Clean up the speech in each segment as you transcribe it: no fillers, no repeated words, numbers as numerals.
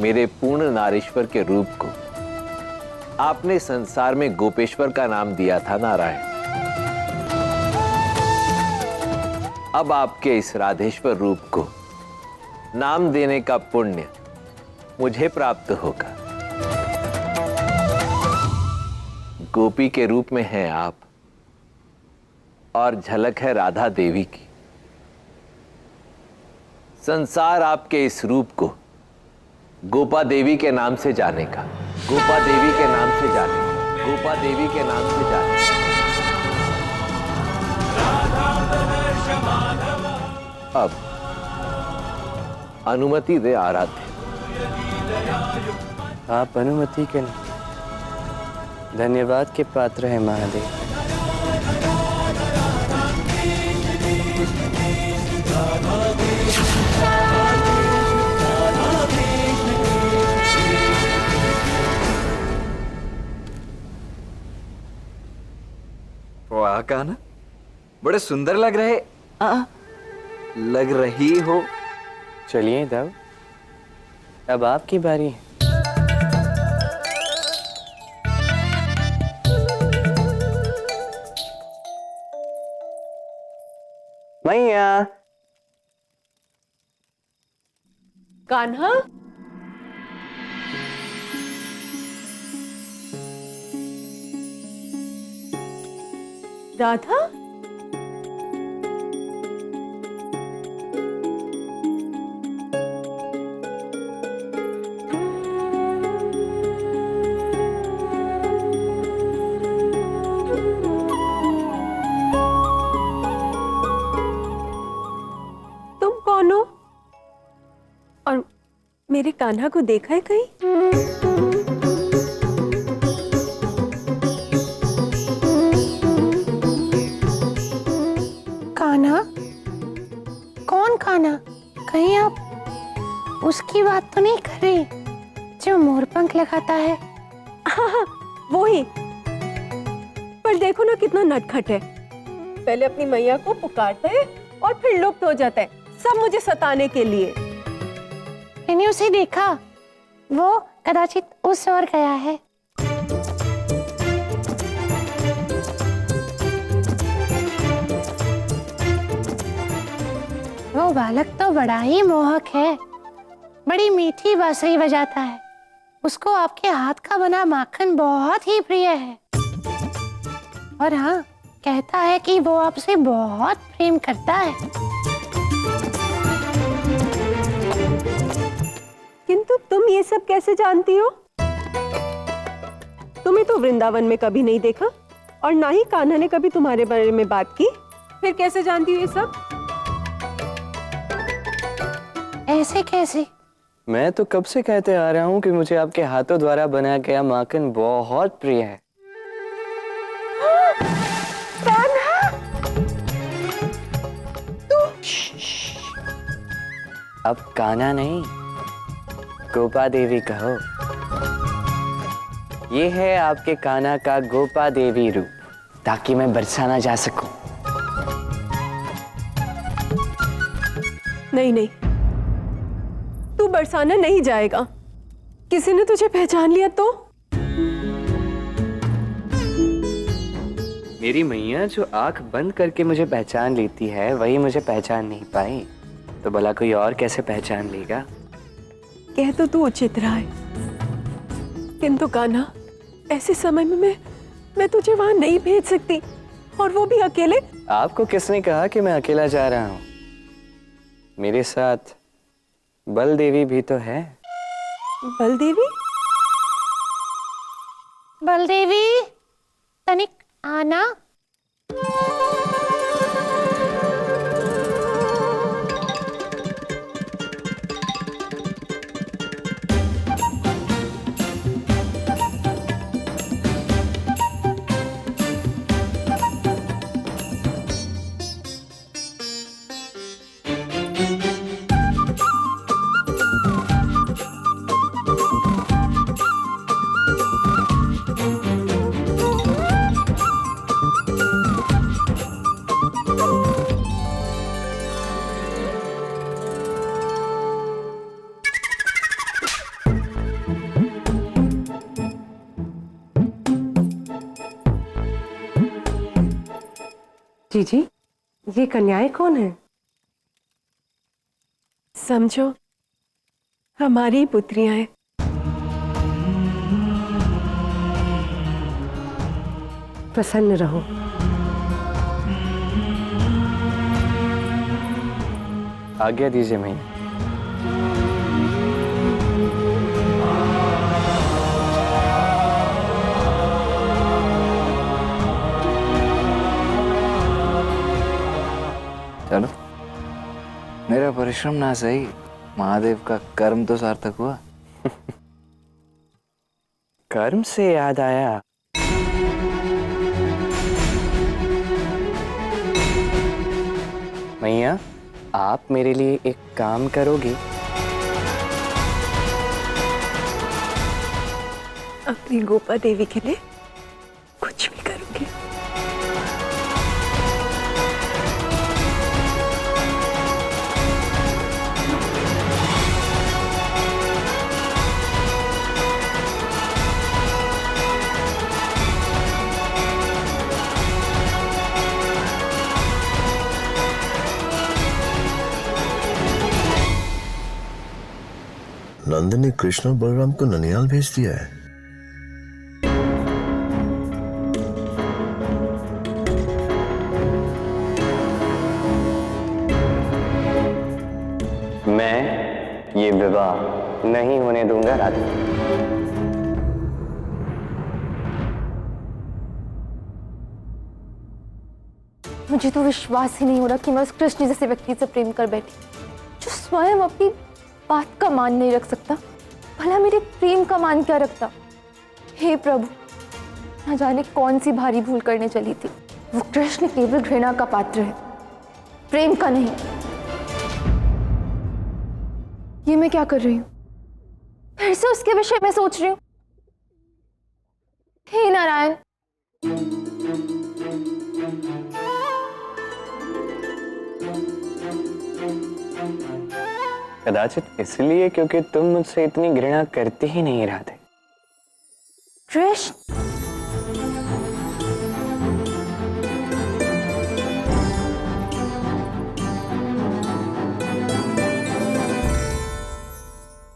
मेरे पूर्ण नारेश्वर के रूप को आपने संसार में गोपेश्वर का नाम दिया था नारायण। अब आपके इस राधेश्वर रूप को नाम देने का पुण्य मुझे प्राप्त होगा। गोपी के रूप में हैं आप और झलक है राधा देवी की। संसार आपके इस रूप को गोपा देवी के नाम से जानेगा, गोपा देवी के नाम से जानेगा, गोपा देवी के नाम से जानेगा। अब अनुमति दे आराध्य। आप अनुमति के नहीं, धन्यवाद के पात्र हैं महादेव। वाह कान्हा, बड़े सुंदर लग रही हो। चलिए देव, अब आपकी बारी है। मैया। कान्हा, राधा, तुम कौन हो और मेरे कान्हा को देखा है कहीं? कान्हा? कौन कान्हा? कहीं आप उसकी बात तो नहीं कर रही जो मोरपंख लगाता है? हाँ, वो ही। पर देखो ना कितना नटखट है। पहले अपनी मैया को पुकारता है और फिर लुप्त हो जाता है, सब मुझे सताने के लिए। मैंने उसे देखा, वो कदाचित उस ओर गया है। वो बालक तो बड़ा ही मोहक है, बड़ी मीठी बांसुरी बजाता है। उसको आपके हाथ का बना माखन बहुत ही प्रिय है। और हाँ, कहता है कि वो आपसे बहुत प्रेम करता है। किंतु तुम ये सब कैसे जानती हो? तुम्हें तो वृंदावन में कभी नहीं देखा और ना ही कान्हा ने कभी तुम्हारे बारे में बात की, फिर कैसे जानती हो ये सब? ऐसे कैसे? मैं तो कब से कहते आ रहा हूँ कि मुझे आपके हाथों द्वारा बनाया गया माखन बहुत प्रिय है। अब कान्हा नहीं, गोपा देवी कहो। ये है आपके कान्हा का गोपा देवी रूप, ताकि मैं बरसाना जा सकूं। नहीं नहीं, तू बरसाना नहीं जाएगा। किसी ने तुझे पहचान लिया तो? मेरी मैया जो आंख बंद करके मुझे पहचान लेती है, वही मुझे पहचान नहीं पाई, तो भला कोई और कैसे पहचान लेगा? कह तो तू उचित रहा है, किंतु कान्हा, ऐसे समय में मैं तुझे वहां नहीं भेज सकती, और वो भी अकेले। आपको किसने कहा कि मैं अकेला जा रहा हूँ? मेरे साथ बलदेवी भी तो है। बलदेवी? बलदेवी, तनिक आना। जीजी, ये कन्याएं कौन है? समझो हमारी पुत्रियां हैं। प्रसन्न रहो। आज्ञा दीजिए मैया। चलो, मेरा परिश्रम ना सही, महादेव का कर्म तो सार्थक हुआ। कर्म से याद आया, मैया आप मेरे लिए एक काम करोगी? अपनी गोपा देवी के लिए कुछ भी करूंगी। नंद ने कृष्ण और बलराम को ननिहाल भेज दिया है। मैं ये विवाह नहीं होने दूंगा राधा। मुझे तो विश्वास ही नहीं हो रहा कि मैं उस कृष्ण जैसे व्यक्ति से प्रेम कर बैठी, जो स्वयं अपनी बात का मान नहीं रख सकता। भला मेरे प्रेम का मान क्या रखता? हे प्रभु, न जाने कौन सी भारी भूल करने चली थी। वो कृष्ण केवल घृणा का पात्र है, प्रेम का नहीं। ये मैं क्या कर रही हूँ? फिर से उसके विषय में सोच रही हूँ। हे नारायण, कदाचित इसलिए क्योंकि तुम मुझसे इतनी घृणा करते ही नहीं राधे। कृष्ण,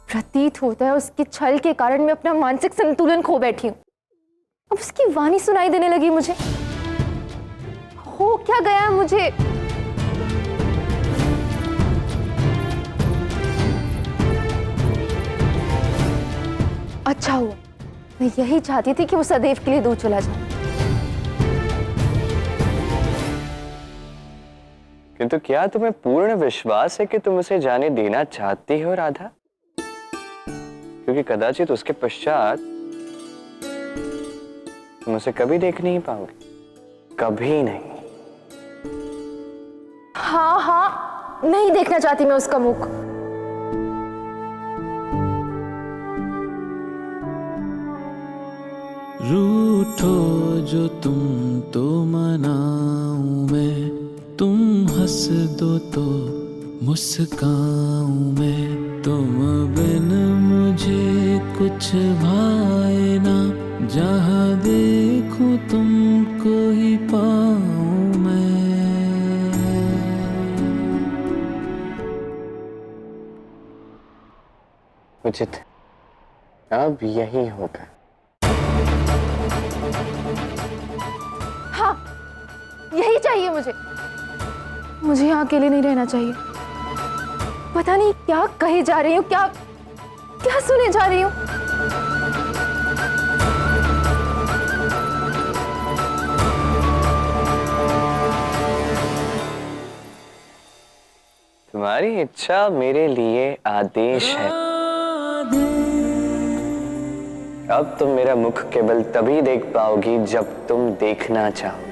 प्रतीत होता है उसके छल के कारण मैं अपना मानसिक संतुलन खो बैठी हूं। अब उसकी वाणी सुनाई देने लगी मुझे। हो क्या गया मुझे? अच्छा हुआ, मैं यही चाहती थी कि वो सदैव के लिए दूर चला जाए। किंतु क्या तुम्हें पूर्ण विश्वास है कि तुम उसे जाने देना चाहती हो राधा? क्योंकि कदाचित उसके पश्चात तुम उसे कभी देख नहीं पाओगे, कभी नहीं। हाँ हाँ, नहीं देखना चाहती मैं उसका मुख। रूठो जो तुम तो मनाऊं मैं, तुम हंस दो तो मुस्काऊं मैं। तुम बिन मुझे कुछ भाए ना, जहाँ देखूं तुमको ही पाऊं मैं। उचित, अब यही होगा। हाँ, यही चाहिए मुझे। मुझे यहाँ अकेले नहीं रहना चाहिए। पता नहीं क्या कहे जा रही हूँ, क्या क्या सुने जा रही हूँ। तुम्हारी इच्छा मेरे लिए आदेश है। अब तुम मेरा मुख केवल तभी देख पाओगी जब तुम देखना चाहो।